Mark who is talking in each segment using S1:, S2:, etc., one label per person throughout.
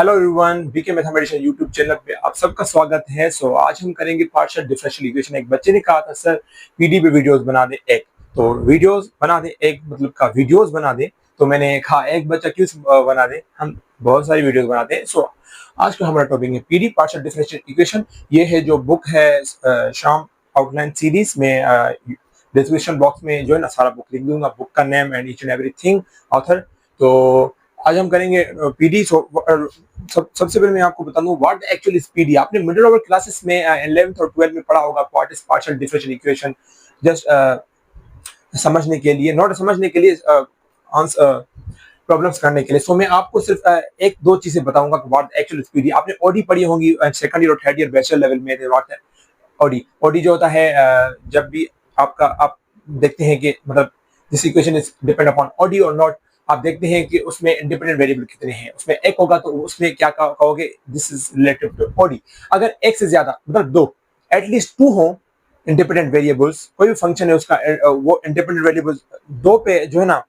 S1: Hello everyone, BK mathematician YouTube channel पे आप सबका स्वागत है। आज हम करेंगे पार्शियल डिफरेंशियल इक्वेशन। एक बच्चे ने कहा था सर पीडी पे वीडियोस बना दे एक, तो वीडियोस बना दे एक मतलब का वीडियोस बना दे। तो मैंने कहा एक बच्चा क्यों बना दे, हम बहुत सारी वीडियोस बनाते हैं। आज का हमारा टॉपिक है पीडी पार्शियल डिफरेंशियल इक्वेशन। ये है जो बुक है शाम आउटलाइन सीरीज में, डिस्क्रिप्शन बॉक्स में जो है ना सारा बुक लिख दूंगा, बुक का name and each and everything, author. तो आज हम करेंगे पीडी। सबसे पहले मैं आपको बता दूं व्हाट एक्चुअली इज पीडी। आपने मिडिल ओवर क्लासेस में 11th और 12th में पढ़ा होगा what is partial differential equation. Just समझने के लिए, नॉट समझने के लिए, प्रॉब्लम्स करने के लिए। मैं आपको सिर्फ एक दो चीजें बताऊंगा कि व्हाट एक्चुअली इज पीडी। आपने ओडी पढ़ी होंगी सेकंड ईयर और थर्ड ईयर बैचलर लेवल में। व्हाट है ओडी? ओडी जो होता है जब भी आप देखते हैं कि मतलब this equation is depend upon OD और नॉट, आप देखते हैं कि उसमें इंडिपेंडेंट वेरिएबल कितने हैं। उसमें एक होगा तो उसमें क्या कहोगे, this is relative to OD. अगर एक से ज्यादा मतलब दो, एटलीस्ट टू हो इंडिपेंडेंट वेरिएबल्स, कोई भी फंक्शन है उसका वो इंडिपेंडेंट वेरिएबल्स दो पे जो है ना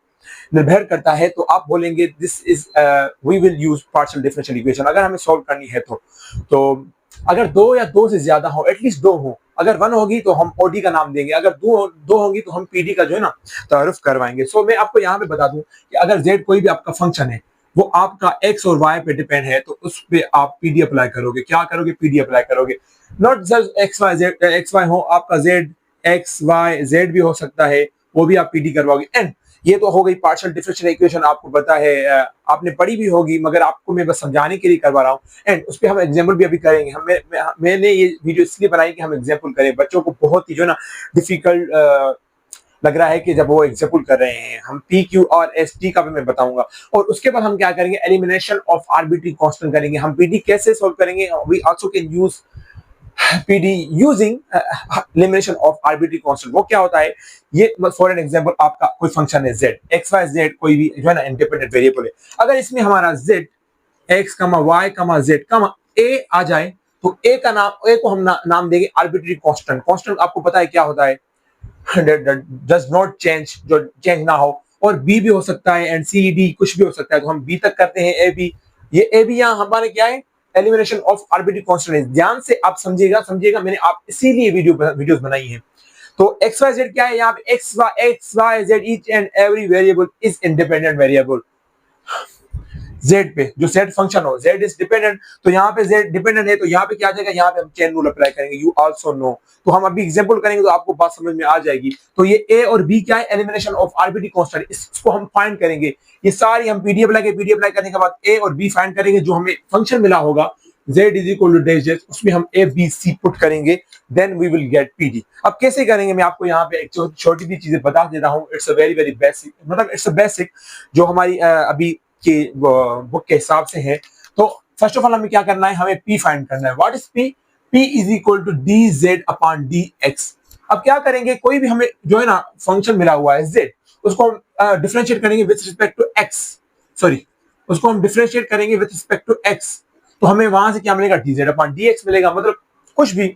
S1: निर्भर करता है, तो आप बोलेंगे this is we will use partial differential equation अगर हमें सॉल्व करनी है। तो अगर दो या दो से ज्यादा हो, एटलीस्ट दो हो, अगर वन होगी तो हम ओडी का नाम देंगे, अगर दो होगी तो हम पीडी का जो है ना तारुफ करवाएंगे। मैं आपको यहाँ पे बता दूं कि अगर जेड कोई भी आपका फंक्शन है वो आपका एक्स और वाई पे डिपेंड है, तो उस पे आप पीडी अप्लाई करोगे। क्या करोगे? पीडी अप्लाई करोगे। Not just x y z, x y हो, आपका जेड एक्स वाई जेड भी हो सकता है, वो भी आप पीडी करवाओगे। एंड ये तो हो गई पार्शियल डिफरेंशियल इक्वेशन, आपको पता है, आपने पढ़ी भी होगी, मगर आपको मैं बस समझाने के लिए करवा रहा हूँ। एंड उस पर हम एग्जाम्पल भी अभी करेंगे। मैंने ये वीडियो इसलिए बनाई कि हम एग्जाम्पल करें। बच्चों को बहुत ही जो है ना डिफिकल्ट लग रहा है कि जब वो एग्जाम्पल कर रहे हैं। हम पी क्यू और एस टी का भी मैं बताऊंगा। और उसके बाद हम क्या करेंगे, एलिमिनेशन ऑफ आर्बिट्री कांस्टेंट करेंगे। हम पीडी कैसे सोल्व करेंगे, we also can use PD using elimination of arbitrary constant। वो क्या होता है, ये फॉर एन एग्जांपल आपका कोई फंक्शन है z, x y z कोई भी जो है ना इंडिपेंडेंट वेरिएबल है। अगर इसमें हमारा z x, y, z, a आ जाए, तो a का नाम, a को हम नाम देंगे आर्बिट्री कांस्टेंट। कांस्टेंट आपको पता है क्या होता है, डज नॉट चेंज, जो चेंज ना हो। और b भी हो सकता है एंड c d कुछ भी हो सकता है। तो हम b तक करते हैं a b। ये a b यहाँ हमारे क्या है, एलिमिनेशन ऑफ आर्बिट्री कांस्टेंट। ध्यान से आप समझिएगा, मैंने आप इसीलिए वीडियोस बनाई है। तो एक्स वाई जेड क्या है, यहाँ पे x y z each and every variable is independent variable. Z पे जो जेड फंक्शन हो, जेड इज डिपेंडेंट, तो यहाँ पे जेड डिपेंडेंट है, तो यहाँ पे क्या आ जाएगा, यहाँ पे हम चेन रूल अप्लाई करेंगे, यू आल्सो नो। तो हम अभी एग्जांपल करेंगे तो आपको बात समझ में आ जाएगी। तो ये ए और बी क्या है, एलिमिनेशन ऑफ आर्बिट्री कांस्टेंट, इसको हम फाइंड करेंगे। ये सारी हम पीडी अप्लाई करने के बाद ए और बी फाइंड करेंगे। जो हमें फंक्शन मिला होगा z is equal to dash dash, उसमें हम a b c पुट करेंगे, then we will get pd। अब कैसे करेंगे, मैं आपको यहाँ पे एक छोटी सी चीजें बता देता हूँ। It's a very very basic, मतलब इट्स अ बेसिक जो हमारी अभी के बुक के हिसाब से है। तो फर्स्ट ऑफ ऑल हमें क्या करना है, हमें p फाइंड करना है। What is p? p is equal to dz upon dx। अब क्या करेंगे, कोई भी हमें जो है ना फंक्शन मिला हुआ है z, उसको हम डिफरेंशिएट करेंगे with respect to x, sorry उसको हम डिफरेंशिएट करेंगे विद रिस्पेक्ट टू x। तो हमें वहां से क्या मिलेगा, dz अपॉन dx मिलेगा। मतलब कुछ भी,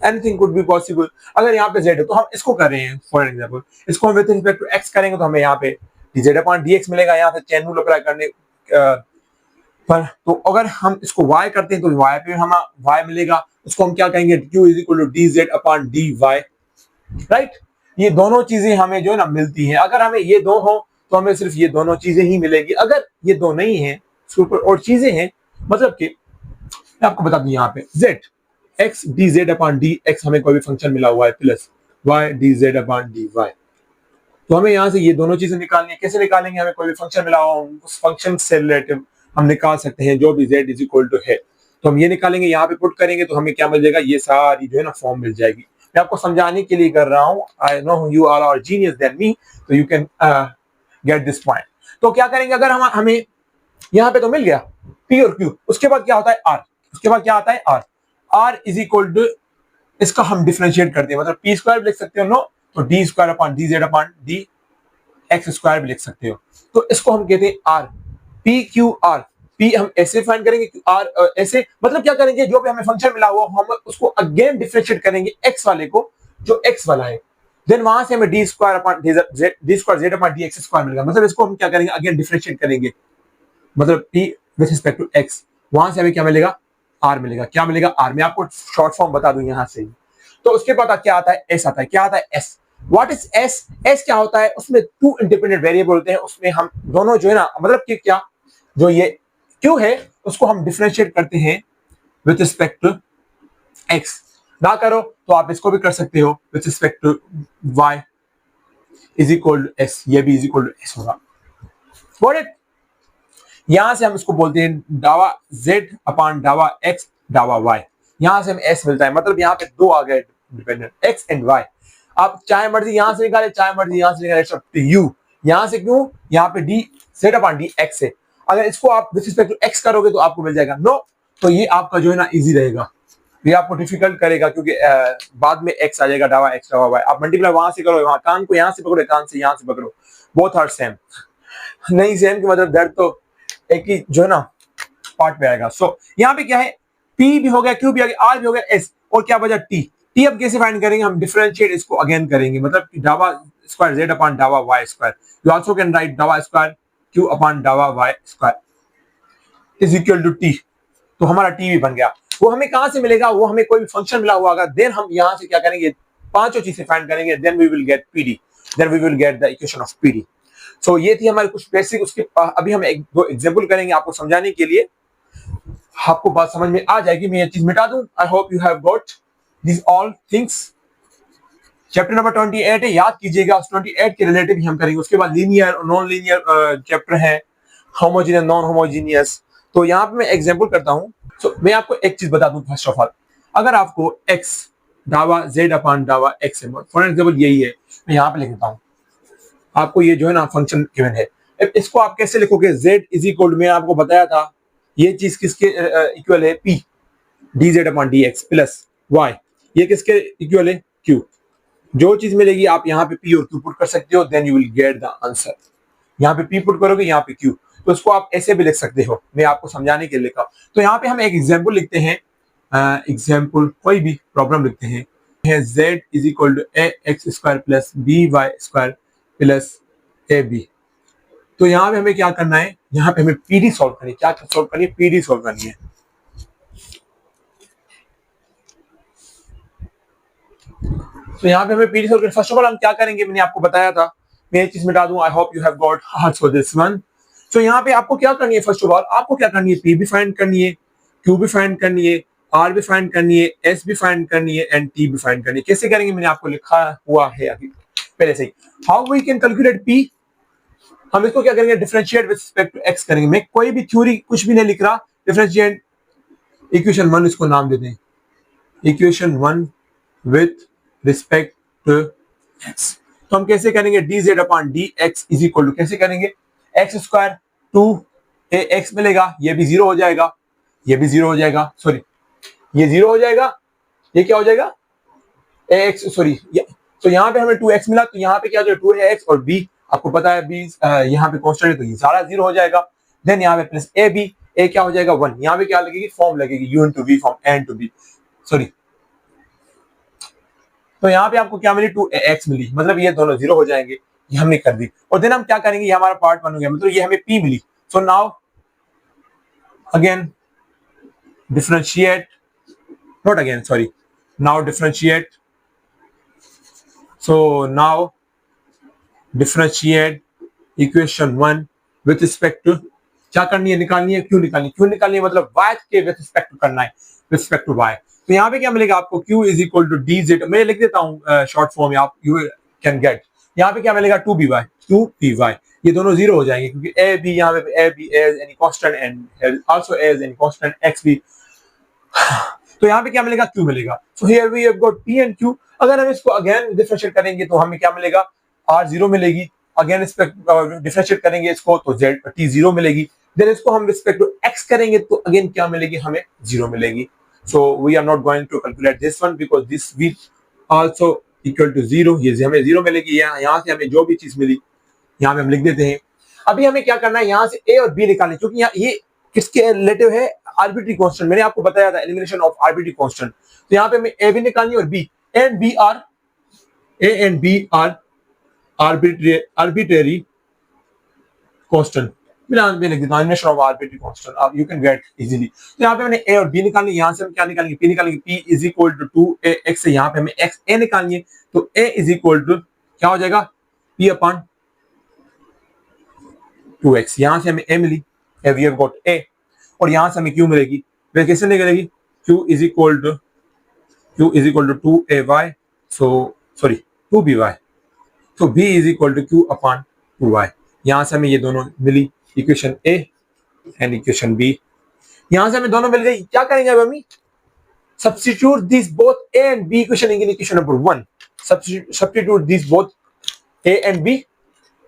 S1: एनीथिंग कुड बी पॉसिबल। अगर यहाँ पे z है तो हम इसको कर रहे हैं, फॉर एग्जांपल इसको हम विद रिस्पेक्ट टू x करेंगे तो हमें यहाँ पे dz अपॉन dx मिलेगा। यहाँ से चेन रूल अप्लाई करने पर, तो अगर हम इसको y करते हैं तो y पे हमें y मिलेगा। उसको हम क्या कहेंगे, q is equal to dz upon dy, right. ये दोनों चीजें हमें जो है ना मिलती हैं। अगर हमें ये दो हो तो हमें सिर्फ ये दोनों चीजें ही मिलेगी। अगर ये दो नहीं है, उसके ऊपर और चीजें हैं, मतलब कि मैं आपको बता दूं, यहाँ पे z x dz upon dx हमें कोई भी फंक्शन मिला हुआ है, plus y dz upon dy। तो हमें यहाँ से ये दोनों चीजें निकालनी है। कैसे निकालेंगे, हमें कोई भी फंक्शन मिला हुआ, उस फंक्शन से रिलेटिव हम निकाल सकते हैं जो भी z इज इक्वल टू है। तो हम ये निकालेंगे, यहाँ पे पुट करेंगे तो हमें क्या मिल जाएगा, ये सारी जो है ना फॉर्म मिल जाएगी। मैं आपको समझाने के लिए कर रहा हूँ। I know you are our genius than me, तो you can get this point. तो क्या करेंगे, अगर हमें यहाँ पे तो मिल गया p और q, उसके बाद क्या होता है r, उसके बाद क्या आता है r इज इक्वल टू, इसका हम डिफरेंशिएट करते हैं, मतलब p स्क्वायर भी लिख सकते हो, नो तो d square upon dz upon d x square भी लिख सकते हो। तो इसको हम कहते हैं r, p q r। p हम ऐसे फाइंड करेंगे, r ऐसे, मतलब क्या करेंगे, जो भी हमें फंक्शन मिला हुआ हम उसको अगेन डिफरेंशिएट करेंगे x वाले को, जो x वाला है। देन वहां से हमें d square upon d square z upon dx square मिलेगा। मतलब इसको हम क्या करेंगे, अगेन डिफरेंशिएट करेंगे, मतलब p with respect to x। वहां से हमें क्या मिलेगा, आर मिलेगा। क्या मिलेगा, आर। मैं आपको शॉर्ट फॉर्म बता दूं यहां से। तो उसके बाद क्या आता है, एस आता है। क्या आता है, S. What is S? S क्या होता है, उसमें टू इंडिपेंडेंट वेरिएबल होते हैं, उसमें हम दोनों जो है ना, मतलब कि क्या, जो ये क्यू है उसको हम डिफरेंशिएट करते हैं विथ रिस्पेक्ट टू एक्स। ना करो तो आप इसको भी कर सकते हो with respect to y is equal to s, ये भी इज इक्वल टू एस होगा। Got it? यहां से हम इसको बोलते हैं डावा जेड अपॉन डावा एक्स डावा वाई। यहां से हमें एस मिलता है, मतलब यहाँ पे दो आ गए डिपेंडेंट, एक्स एंड वाई। आप चाहे मर्जी यहां से निकाले, चाहे मर्जी यहां से निकाले, इट्स अप टू यू। यहां से क्यों, यहाँ पे D z upon d x है। अगर इसको आप विद रिस्पेक्ट टू एक्स करोगे तो आपको मिल जाएगा नो, तो ये आपका जो है ना इजी रहेगा। ये आपको डिफिकल्ट करेगा क्योंकि बाद में एक्स आ जाएगा, डावा एक्स डावा वाई। आप मल्टीप्लाई वहां से करो, वहां कान को यहाँ से पकड़ो, कान से यहाँ से पकड़ो, बोथ आर सेम। नहीं सेम के मतलब दर्द तो एक ही जो है ना पार्ट में आएगा। सो यहाँ पे क्या है, पी भी हो गया, क्यू भी हो गया, आर भी हो गया, एस, और क्या बचा टी। टी अब कैसे फाइंड करेंगे, हम डिफरेंशिएट इसको अगेन करेंगे, मतलब डावा स्क्वायर जेड अपॉन डावा y square. You also can write डावा स्क्वायर क्यू अपॉन डावा y square is equal to t. तो हमारा टी भी बन गया। वो हमें कहां से मिलेगा, वो हमें कोई भी फंक्शन मिला हुआ होगा, देन हम यहां से क्या करेंगे, पांचों चीजें फाइंड करेंगे, then we will get PD, then we will get the equation of PD. So ये थी हमारी कुछ बेसिक। उसके अभी हम एक दो एग्जांपल करेंगे आपको समझाने के लिए, आपको बात समझ में आ जाएगी। मैं ये चीज मिटा दूं। I hope you have got this all things. Chapter number 28 है, याद कीजिएगा। उस 28 के रिलेटिव ही हम करेंगे। उसके बाद लीनियर और नॉन लीनियर चैप्टर है, होमोजीनियस नॉन होमोजीनियस। तो यहाँ पे मैं एग्जांपल करता हूँ। सो मैं आपको एक चीज बता दूं फर्स्ट ऑफ ऑल, अगर आपको x डावा z अपॉन डावा x है, फॉर एग्जांपल यही है, मैं यहाँ पे लिख देता हूँ। आपको ये जो है ना फंक्शन गिवन है, इसको आप कैसे लिखोगे, z इज इक्वल टू, मैं आपको बताया था ये चीज किसके इक्वल है, p d z upon d x plus y, ये किसके इक्वल है, q। जो चीज मिलेगी आप यहाँ पे p और q पुट कर सकते हो, then you will get the answer. यहाँ पे p पुट करोगे, यहाँ पे q, तो इसको आप ऐसे भी लिख सकते हो, मैं आपको समझाने के लिए लिखा। तो यहाँ पे हम एक एग्जाम्पल लिखते हैं, एग्जाम्पल कोई भी प्रॉब्लम लिखते हैं, z is equal to a x square plus b y square plus a b. तो यहाँ पे हमें क्या करना है, यहाँ पे हमें पीडी सॉल्व करनी है। क्या सॉल्व करनी है, पीडी सॉल्व करनी है। तो यहाँ पे हमें पीडी सॉल्व करनी है। फर्स्ट ऑफ ऑल हम क्या करेंगे, मैंने आपको बताया था, मैं ये चीज मिटा दूं। I hope you have got also this one. तो यहाँ पे आपको क्या करनी है, फर्स्ट ऑफ ऑल आपको क्या करनी है, पी भी फाइंड करनी है, क्यू भी फाइंड करनी है, आर भी फाइंड करनी है, एस भी फाइंड करनी है, एंड टी भी फाइंड करनी है। कैसे करेंगे, मैंने आपको लिखा हुआ है अभी पहले से ही। How we can calculate P, हम इसको क्या करेंगे, differentiate with respect to x करेंगे। मैं कोई भी थ्योरी कुछ भी नहीं लिख रहा, डिफरेंशिएट इक्वेशन 1 इसको नाम दे दें, equation 1 with respect to x. तो हम कैसे करेंगे, d z upon d x is equal to, कैसे करेंगे, एक्स स्क्वायर 2 ए एक्स मिलेगा, ये भी जीरो हो जाएगा, ये भी जीरो हो जाएगा, सॉरी ये जीरो हो जाएगा, ये क्या हो जाएगा, ए एक्स सॉरी। तो यहाँ पे हमें 2x मिला, तो यहाँ पे क्या हो जाएगा, 2 है एक्स, और b आपको पता है b यहाँ पे कॉन्स्टेंट है, तो ये सारा जीरो हो जाएगा। देन यहाँ पे प्लस ए बी, ए क्या हो जाएगा 1, यहाँ पे क्या लगेगी, फॉर्म लगेगी u into we form n to b, sorry. तो यहाँ पे आपको क्या मिली, 2ax मिली, मतलब ये दोनों जीरो हो जाएंगे, ये हमने कर दी। और देन हम क्या करेंगे, ये हमारा पार्ट 1 हो गया, मतलब ये हमें p मिली। So now again differentiate, not again sorry, now differentiate. So now differentiate equation 1 with respect to, क्या करनी है, निकालनी है, क्यों निकालनी है, क्यों निकालनी है, मतलब y के विथ रिस्पेक्ट टू करना है, विथ रिस्पेक्ट टू y। तो यहाँ पे क्या मिलेगा आपको, q is equal to d z, मैं लिख देता हूँ शॉर्ट फॉर्म में, आप यू कैन गेट। यहाँ पे क्या मिलेगा, 2py, ये दोनों जीरो हो जाएंगे क्योंकि a b यहाँ पे a b as any constant and also as any constant x भी। तो यहाँ पे क्या मिलेगा, q मिलेगा। So here we have got p and q। अगर हम इसको अगेन डिफरेंशिएट करेंगे तो हमें क्या मिलेगा, r जीरो मिलेगी। अगेन इस पे डिफरेंशिएट करेंगे इसको तो z t जीरो मिलेगी। देन इसको हम रिस्पेक्ट टू x करेंगे तो अगेन क्या मिलेगी, हमें जीरो मिलेगी। So we are not going to calculate this one because this we also equal to zero, ये हमें जीरो मिलेगी। यहाँ से हमें जो भी चीज मिली यहाँ पे हम लिख देते हैं। अभी हमें क्या करना है, यहाँ से a और b निकालने, क्योंकि यहाँ ये किसके रिलेटिव है, आर्बिट्री कांस्टेंट। मैंने आपको बताया था एलिमिनेशन ऑफ आर्बिट्री कांस्टेंट। तो यहाँ पे हमें a भी निकालनी है और b and b are arbitrary constant. बिना भी लिख देता हूँ इनिशियल ऑफ आर्बिट्री कांस्टेंट, आप यू कैन गेट इजीली। तो यहाँ पे मैंने ए और बी निकालनी, यहाँ से हम क्या निकालेंगे, पी निकालेंगे, p is equal to 2 x से यहाँ पे हमें एक्स ए निकालनी है, तो ए इज इक्वल टू क्या हो जाएगा, पी अपॉन 2x, यहाँ से हमें ए मिली, वी हैव गॉट ए, और यहाँ से हमें क्यू मिलेगी, वे कैसे निकलेगी, Q is equal to 2ay, so sorry 2by, तो b is equal to Q upon 2y, यहाँ से हमें ये दोनों मिली, equation A and equation B, यहाँ से हमें दोनों मिल गई। क्या करेंगे अब हम, substitute this both a and b equation in equation number 1, substitute this both a and b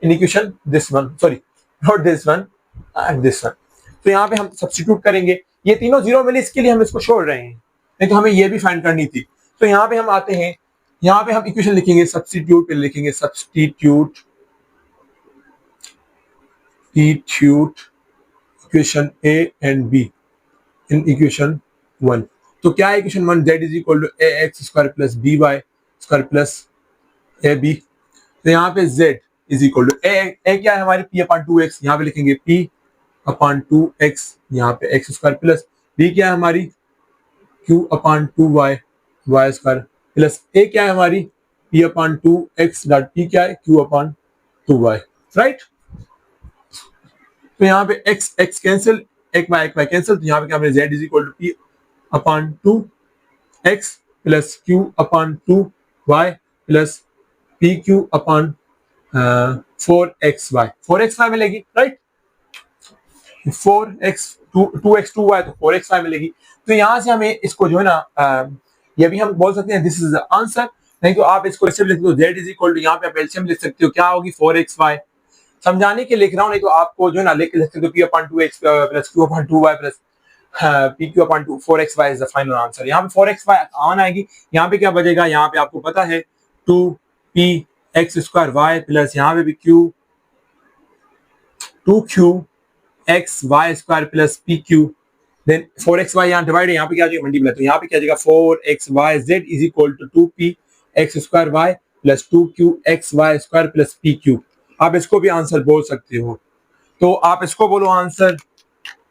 S1: in equation this one, sorry not this one and this one. तो यहाँ पे हम सब्स्टिट्यूट करेंगे, ये तीनों जीरो मिले इसके लिए हम इसको छोड़ रहे हैं, नहीं तो हमें ये भी फाइंड करनी थी। तो यहाँ पे हम आते हैं, यहाँ पे हम इक्वेशन लिखेंगे, सब्स्टिट्यूट पे लिखेंगे substitute equation A and b in equation 1। तो क्या है equation 1, z is equal to a x square plus b y square plus a b. तो यहाँ पे z is equal to a क्या है हमारी, p अपॉन 2x, यहाँ पे लिखेंगे p अपॉन 2x, यहाँ पे एक्स स्क्वायर प्लस b क्या है हमारी, q upon 2y y square plus a क्या है हमारी, p upon 2x dot p क्या है, q अपॉन 2y, राइट। तो यहाँ पे x x कैंसिल, एक y कैंसिल, तो यहाँ पे क्या हमें z is equal to p upon 2x plus q upon 2y plus pq upon 4xy, 4xy मिलेगी, राइट, 2x 2y तो 4xy मिलेगी। तो यहाँ से हमें इसको जो है ना, ये भी हम बोल सकते हैं दिस इज द आंसर, नहीं तो आप इसको ऐसे लिख दो, z इज इक्वल टू, यहाँ पे आप एलसीएम लिख सकते हो, क्या होगी 4xy, समझाने के लिख रहा हूँ, नहीं तो आपको जो है ना लिख सकते हो p upon 2x plus q upon 2y plus pq upon 4xy is the final answer. यहाँ पे 4xy ऑन आएगी, यहाँ पे क्या बचेगा, यहाँ पे आपको पता है 2p x square y plus यहाँ पे भी q 2q x y square plus pq, then 4xy यहाँ डिवाइड है, यहाँ पे क्या आ जाएगा मल्टीप्लाई, तो यहाँ पे क्या आ जाएगा 4xyz is equal to 2p x square y plus 2q x y square plus pq। आप इसको भी आंसर बोल सकते हो, तो आप इसको बोलो आंसर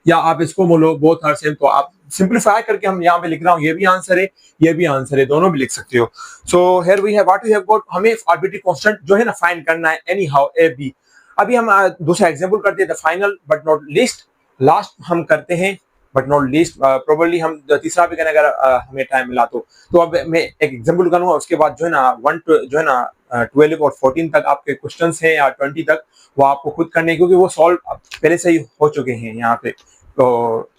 S1: या आप इसको बोलो, बोथ आर सेम, तो आप सिंपलीफाई करके हम यहाँ पे लिख रहा हूँ, ये भी आंसर है, ये भी आंसर है, दोनों भी लिख सकते हो। So here we have what we have got, हमें आर्बिट्री कांस्टेंट जो है ना फाइंड करना है, एनी हाउ ए बी। अभी हम दूसरा एग्जांपल करते हैं, the final but not least, last हम करते हैं बट नॉट लीस्ट, प्रोबेबली हम तीसरा भी करें अगर हमें टाइम मिला तो अब मैं एक एग्जांपल करूंगा, उसके बाद जो है ना 1 जो है ना 12 और 14 तक आपके क्वेश्चंस हैं या 20 तक, वो आपको खुद करने, क्योंकि वो सॉल्व पहले से ही हो चुके हैं यहाँ पे तो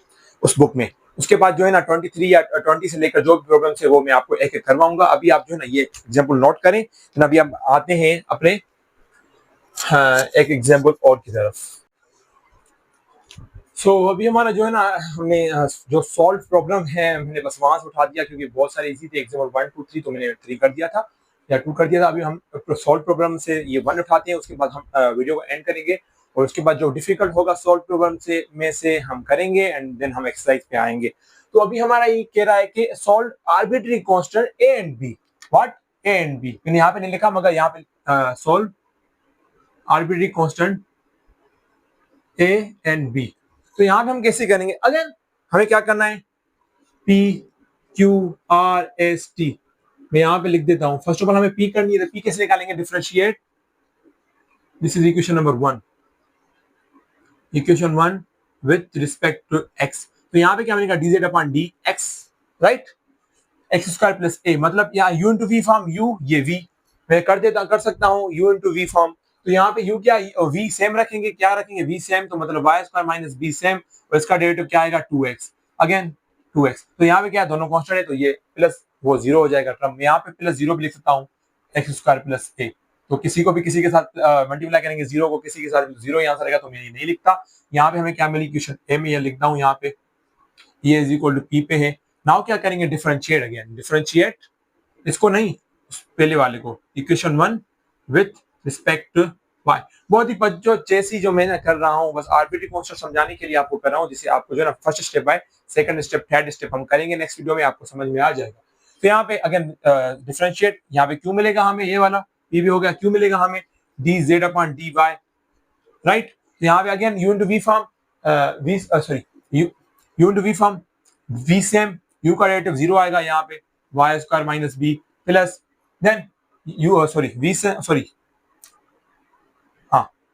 S1: उस बुक में। उसके बाद जो है ना 23 या 20 से लेकर जो भी प्रॉब्लम्स है वो मैं आपको एक एक करवाऊंगा। अभी आप जो है ना ये एग्जांपल नोट करें, तो अभी हम आते हैं अपने एक एग्जांपल और की तरफ। अभी हमारा जो है ना, हमने जो सॉल्व प्रॉब्लम है हमने बस वहां से उठा दिया, क्योंकि बहुत सारे इजी थे, एग्जांपल 1 2 3 तो मैंने 3 कर दिया था या 2 कर दिया था। अभी हम सॉल्व प्रॉब्लम से ये 1 उठाते हैं, उसके बाद हम वीडियो को एंड करेंगे, और उसके बाद जो डिफिकल्ट होगा सॉल्व प्रॉब्लम से में से हम करेंगे, एंड देन हम एक्सरसाइज पे आएंगे। तो अभी हमारा ये कह रहा है कि solve arbitrary constant a and b, what, a and b, मैंने यहाँ पे नहीं लिखा, मगर यहाँ पे solve arbitrary constant a and b. तो यहाँ पे हम कैसे करेंगे, अगेन हमें क्या करना है, P Q R S T, मैं यहाँ पे लिख देता हूँ। फर्स्ट ऑफ ऑल हमें P करनी है, तो P कैसे निकालेंगे, differentiate, this is equation number 1, equation 1 with respect to x। तो यहाँ पे क्या मिलेगा, dz upon dx, right, x square plus A, मतलब यहाँ u into we form, u ये v मैं कर सकता हूँ u इंटू वी फॉर्म। तो यहाँ पे u क्या, v सेम रखेंगे, क्या रखेंगे, v सेम, तो मतलब y square minus b same, और इसका डेरिवेटिव क्या आएगा 2x, अगेन 2x। तो यहाँ पे क्या दोनों कांस्टेंट है, तो ये प्लस वो जीरो हो जाएगा टर्म, यहाँ पे प्लस जीरो भी लिख सकता हूँ, एक्स स्क्वायर प्लस ए। तो किसी को भी किसी के साथ मल्टीप्लाई करेंगे जीरो को किसी के साथ, जीरो यहाँ से रहेगा, तो मैं ये नहीं लिखता। यहाँ पे हमें क्या मिली, इक्वेशन ए में ये लिखता हूँ, यहाँ पे ये इज इक्वल टू पी पे है। नाउ क्या करेंगे, डिफरेंशिएट, अगेन डिफरेंशिएट, इसको नहीं पहले वाले को, equation 1 with respect to y। बहुत ही बच्चों जैसी जो मैं कर रहा हूँ, बस आर्बिट्री कांस्टेंट समझाने के लिए आपको कर रहा हूँ, जिससे आपको जो है ना first step by second step third step हम करेंगे नेक्स्ट वीडियो में, आपको समझ में आ जाएगा। तो यहाँ पे अगेन डिफरेंशिएट, यहाँ पे क्यों मिलेगा हमें, ये वाला p भी हो गया, क्यों मिलेगा हमें dz अपॉन dy, राइट। तो यहाँ पे again u into v from u into v from v same u का डेरिवेटिव 0 आएगा यहाँ पे y square minus b plus then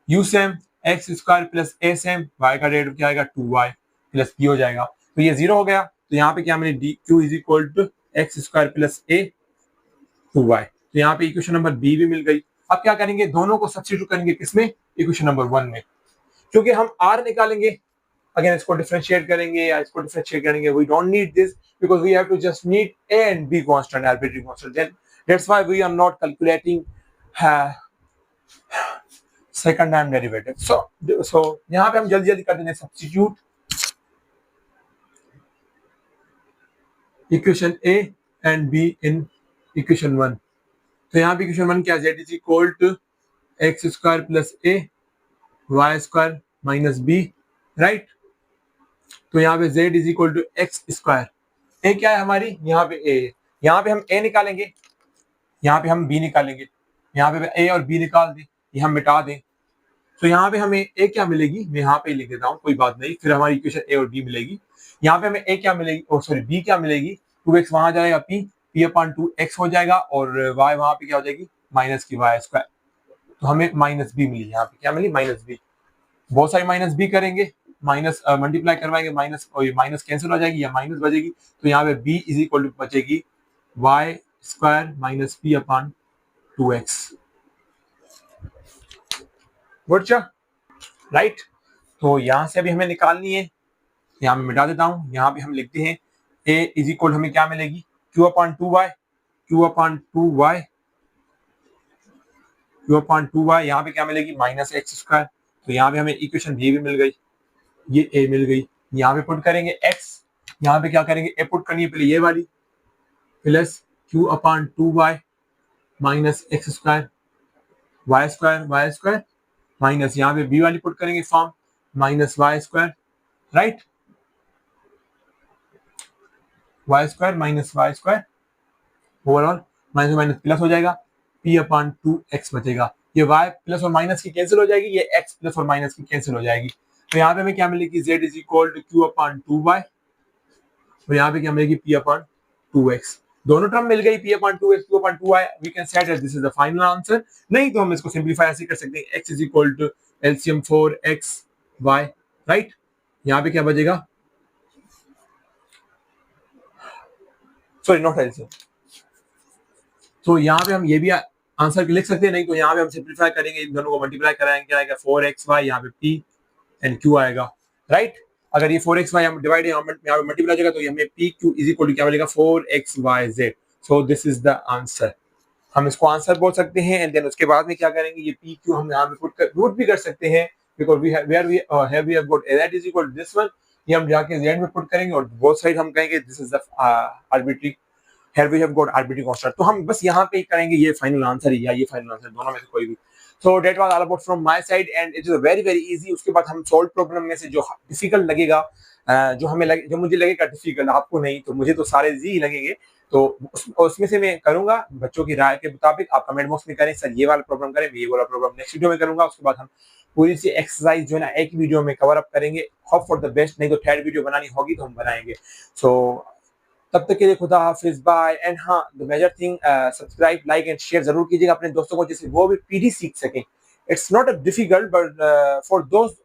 S1: u same x square plus a same y का derivative क्या आएगा 2y प्लस b हो जाएगा। तो ये 0 हो गया, तो यहाँ पे क्या मिले d q is equal to x square plus a 2y। तो यहाँ पे इक्वेशन नंबर बी भी मिल गई। अब क्या करेंगे, दोनों को सब्स्टिट्यूट करेंगे किसमें, इक्वेशन नंबर 1 में। क्योंकि हम r निकालेंगे, अगेन इसको डिफरेंशिएट करेंगे या इसको डिफरेंशिएट करेंगे, we don't need this because we have to just need a and b constant, arbitrary constant, then that's why we are not calculating second time derivative. So यहाँ पे हम जल्दी जल्दी कर देंगे substitute equation a and b in equation 1। तो यहाँ पे इक्वेशन 1 क्या, z is equal to x square plus a y square minus b, right. तो यहाँ पे z is equal to x square, a क्या है हमारी, यहाँ पे a, यहाँ पे हम a निकालेंगे, यहाँ पे हम b निकालेंगे, यहाँ पे a और b निकाल दें, ये हम मिटा दें। तो यहाँ पे हमें a क्या मिलेगी, मैं यहाँ पे लिख देता हूँ, कोई बात नहीं, फिर हमारी इक्वेशन a और b मिलेगी। यहाँ पे हमें a क्या मिलेगी, b क्या मिलेगी, 2x वहां जाएगा, p अपॉन 2x हो जाएगा, और y वहां पे क्या हो जाएगी, माइनस की वाई स्क्वायर। तो हमें माइनस b मिली, यहाँ पे क्या मिली, माइनस b। बहुत सारी माइनस b करेंगे, माइनस मल्टीप्लाई करवाएंगे, माइनस और ये माइनस कैंसिल हो जाएगी या माइनस बचेगी। तो यहाँ पे b इज इक्वल टू बचेगी y square minus p upon 2x, बच्चा, राइट। तो यहाँ से अभी हमें निकालनी है, यहाँ मैं मिटा देता हूँ, यहाँ पे हम लिखते हैं a इज इक्वल हमें क्या मिलेगी, q upon 2y, q upon 2y, q upon 2y, यहाँ पे क्या मिलेगी, माइनस एक्स स्क्वायर। तो यहाँ पे हमें इक्वेशन b भी मिल गई, ये a मिल गई, यहाँ पे पुट करेंगे x, यहाँ पे क्या करेंगे, a पुट करनी है पहले ये वाली, plus q upon 2y minus x square, y square minus यहाँ पे b वाली पुट करेंगे form, minus y square, right, y square minus y square, overall minus minus plus हो जाएगा, p अपॉन 2x बचेगा। ये y प्लस और minus की कैंसिल हो जाएगी, ये x प्लस और माइनस की कैंसिल हो जाएगी। तो यहाँ पे हमें क्या मिलेगी, z is equal to q upon 2y, और यहाँ पे क्या मिलेगी, p अपॉन 2x। दोनों टर्म मिल गई, p upon 2x, q upon 2y। We can set that this is the final answer. नहीं तो हम इसको सिंपलीफाई ऐसे कर सकते हैं, x is equal to LCM 4xy, right. यहाँ पे क्या बचेगा, सॉरी नॉट एलसीएम, तो यहाँ पे हम ये भी आंसर लिख सकते हैं। नहीं तो यहाँ पे हम सिंपलीफाई करेंगे, इन दोनों को मल्टीप्लाई कराएंगे, क्या आएगा 4xy, यहाँ पे p एंड q आएगा, राइट। अगर ये 4xy हम डिवाइड यहाँ पे मल्टीप्लाई हो जाएगा, तो ये हमें pq इज इक्वल टू क्या मिलेगा, 4xyz। So this is the answer, हम इसको आंसर बोल सकते हैं। एंड देन उसके बाद में क्या करेंगे, ये pq हम यहाँ पे पुट कर रूट भी कर सकते हैं, because we have got z is equal to this one, ये हम जाके z में पुट करेंगे, और बोथ साइड हम कहेंगे this is the arbitrary, here we have got arbitrary constant। तो हम बस यहाँ पे करेंगे ये फाइनल आंसर या ये फाइनल आंसर, दोनों में से कोई भी। So that was all about from my side and it is very easy। उसके बाद हम सॉल्व प्रॉब्लम में से जो डिफिकल्ट लगेगा, जो मुझे लगेगा डिफिकल्ट, आपको नहीं, तो मुझे तो सारे इजी ही लगेंगे, तो उसमें से मैं करूंगा बच्चों की राय के मुताबिक। आप कमेंट बॉक्स में करें सर ये वाला प्रॉब्लम करें, ये वाला प्रॉब्लम नेक्स्ट वीडियो में करूंगा। उसके बाद हम पूरी सी एक्सरसाइज जो है ना एक वीडियो में कवर अप करेंगे, होप फॉर द बेस्ट। नहीं तो थर्ड वीडियो बनानी होगी तो हम बनाएंगे। सो तब तक के लिए खुदा हाफिज, बाय। एंड हाँ, the major thing, subscribe, like and share जरूर कीजिएगा अपने दोस्तों को, जिससे वो भी पीडी सीख सकें। It's not a difficult but for दोस्त,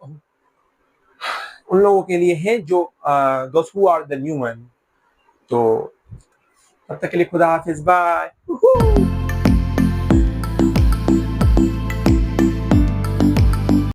S1: उन लोगों के लिए है जो दोस्त who are the new man. तो तब तक के लिए खुदा हाफिज, बाय।